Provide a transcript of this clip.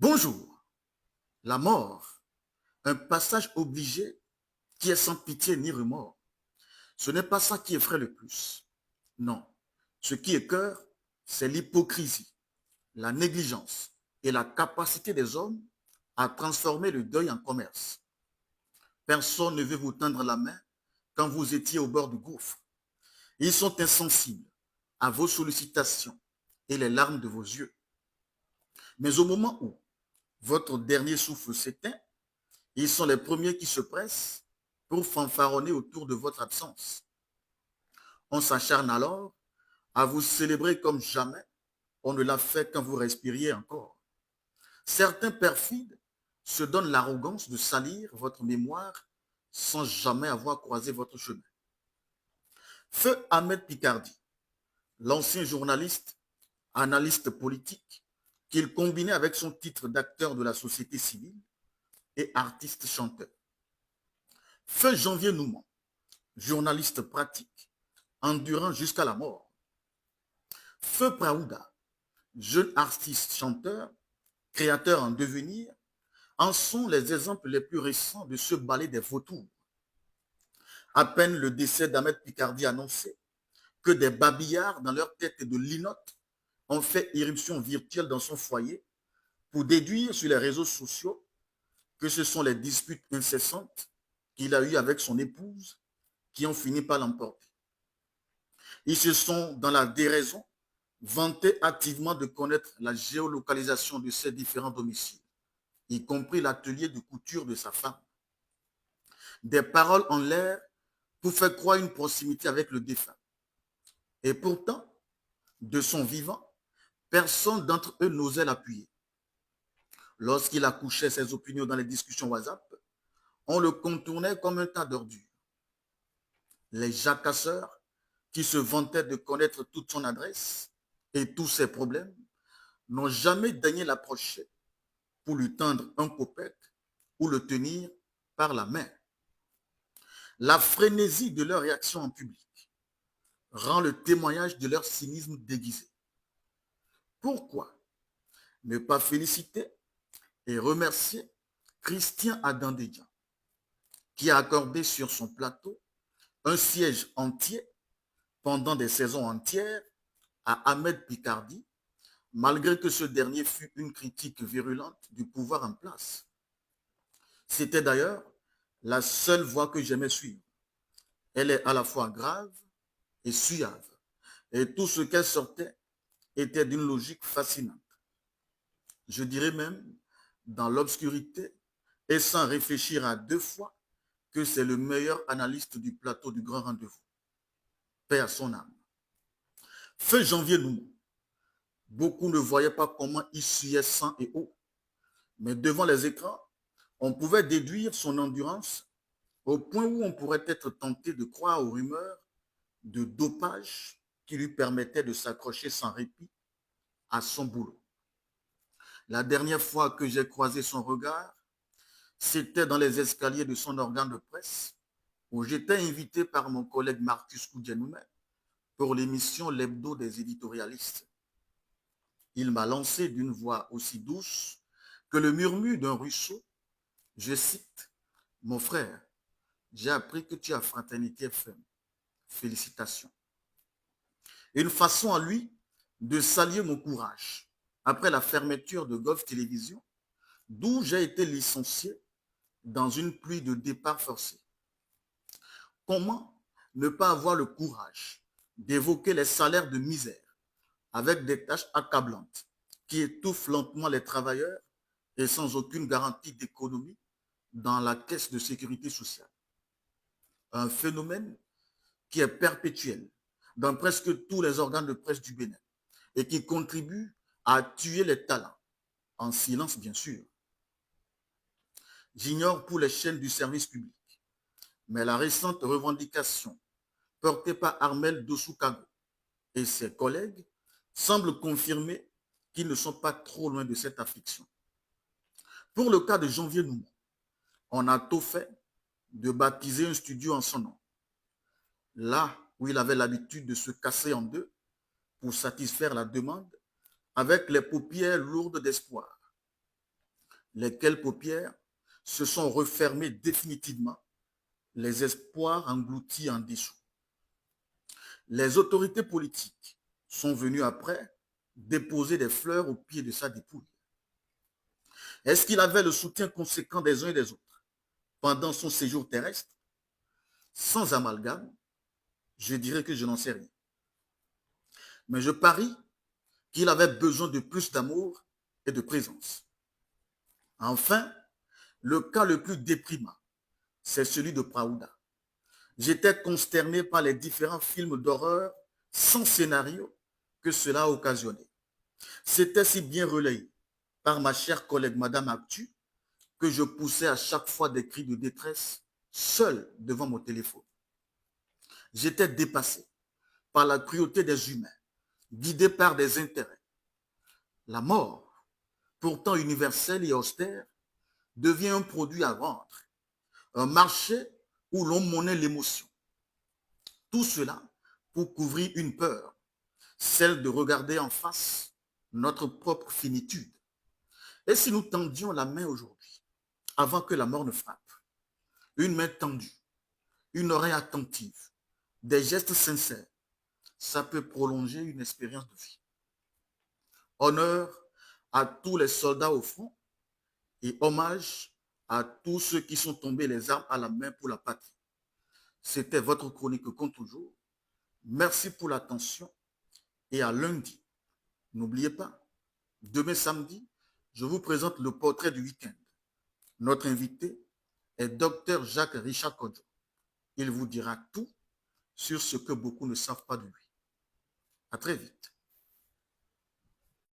Bonjour, la mort, un passage obligé qui est sans pitié ni remords. Ce n'est pas ça qui effraie le plus. Non, ce qui écoeure, c'est l'hypocrisie, la négligence et la capacité des hommes à transformer le deuil en commerce. Personne ne veut vous tendre la main quand vous étiez au bord du gouffre. Ils sont insensibles à vos sollicitations et les larmes de vos yeux. Mais au moment où votre dernier souffle s'éteint, ils sont les premiers qui se pressent pour fanfaronner autour de votre absence. On s'acharne alors à vous célébrer comme jamais on ne l'a fait quand vous respiriez encore. Certains perfides se donnent l'arrogance de salir votre mémoire sans jamais avoir croisé votre chemin. Feu Ahmed Picardy, l'ancien journaliste, analyste politique, qu'il combinait avec son titre d'acteur de la société civile et artiste-chanteur. Feu Janvier Nouman, journaliste pratique, endurant jusqu'à la mort. Feu Praouda, jeune artiste chanteur, créateur en devenir, en sont les exemples les plus récents de ce ballet des vautours. À peine le décès d'Ahmed Picardy annoncé, que des babillards dans leur tête de linotte ont fait irruption virtuelle dans son foyer pour déduire sur les réseaux sociaux que ce sont les disputes incessantes qu'il a eues avec son épouse qui ont fini par l'emporter. Ils se sont, dans la déraison, vantés activement de connaître la géolocalisation de ses différents domiciles, y compris l'atelier de couture de sa femme. Des paroles en l'air pour faire croire une proximité avec le défunt. Et pourtant, de son vivant, personne d'entre eux n'osait l'appuyer. Lorsqu'il accouchait ses opinions dans les discussions WhatsApp, on le contournait comme un tas d'ordures. Les jacasseurs, qui se vantaient de connaître toute son adresse et tous ses problèmes, n'ont jamais daigné l'approcher pour lui tendre un copec ou le tenir par la main. La frénésie de leur réaction en public rend le témoignage de leur cynisme déguisé. Pourquoi ne pas féliciter et remercier Christian Adandédian, qui a accordé sur son plateau un siège entier pendant des saisons entières à Ahmed Picardy, malgré que ce dernier fut une critique virulente du pouvoir en place. C'était d'ailleurs la seule voix que j'aimais suivre. Elle est à la fois grave et suave, et tout ce qu'elle sortait était d'une logique fascinante. Je dirais même dans l'obscurité et sans réfléchir à deux fois que c'est le meilleur analyste du plateau du Grand Rendez-vous. Paix à son âme. Fin janvier, nous, beaucoup ne voyaient pas comment il suyait sang et eau, mais devant les écrans, on pouvait déduire son endurance au point où on pourrait être tenté de croire aux rumeurs de dopage qui lui permettaient de s'accrocher sans répit à son boulot. La dernière fois que j'ai croisé son regard, c'était dans les escaliers de son organe de presse, où j'étais invité par mon collègue Marcus Koudjanoumé pour l'émission L'Hebdo des éditorialistes. Il m'a lancé d'une voix aussi douce que le murmure d'un ruisseau. Je cite, « Mon frère, j'ai appris que tu as Fraternité FM. Félicitations. » Une façon à lui de saluer mon courage après la fermeture de Golf Télévision, d'où j'ai été licencié dans une pluie de départs forcés. Comment ne pas avoir le courage d'évoquer les salaires de misère avec des tâches accablantes qui étouffent lentement les travailleurs et sans aucune garantie d'économie dans la caisse de sécurité sociale. Un phénomène qui est perpétuel dans presque tous les organes de presse du Bénin et qui contribue à tuer les talents, en silence bien sûr. J'ignore pour les chaînes du service public, mais la récente revendication portée par Armel Dossoukago et ses collègues semble confirmer qu'ils ne sont pas trop loin de cette affliction. Pour le cas de Janvier Noumon, on a tôt fait de baptiser un studio en son nom. Là où il avait l'habitude de se casser en deux pour satisfaire la demande avec les paupières lourdes d'espoir. lesquelles paupières se sont refermées définitivement, les espoirs engloutis en dessous. Les autorités politiques sont venues après déposer des fleurs au pied de sa dépouille. Est-ce qu'il avait le soutien conséquent des uns et des autres pendant son séjour terrestre? Sans amalgame, je dirais que je n'en sais rien. Mais je parie qu'il avait besoin de plus d'amour et de présence. Enfin, le cas le plus déprimant, c'est celui de Praouda. J'étais consterné par les différents films d'horreur sans scénario que cela a occasionné. C'était si bien relayé par ma chère collègue Madame Actu que je poussais à chaque fois des cris de détresse seul devant mon téléphone. J'étais dépassé par la cruauté des humains, guidé par des intérêts. La mort, pourtant universelle et austère, devient un produit à vendre, un marché où l'on monnaie l'émotion. Tout cela pour couvrir une peur, celle de regarder en face notre propre finitude. Et si nous tendions la main aujourd'hui, avant que la mort ne frappe, une main tendue, une oreille attentive, des gestes sincères, ça peut prolonger une expérience de vie. Honneur à tous les soldats au front et hommage à tous ceux qui sont tombés les armes à la main pour la patrie. C'était votre chronique comme toujours. Merci pour l'attention et à lundi. N'oubliez pas, demain samedi, je vous présente le portrait du week-end. Notre invité est Dr Jacques Richard Kodjo. Il vous dira tout sur ce que beaucoup ne savent pas de lui. À très vite.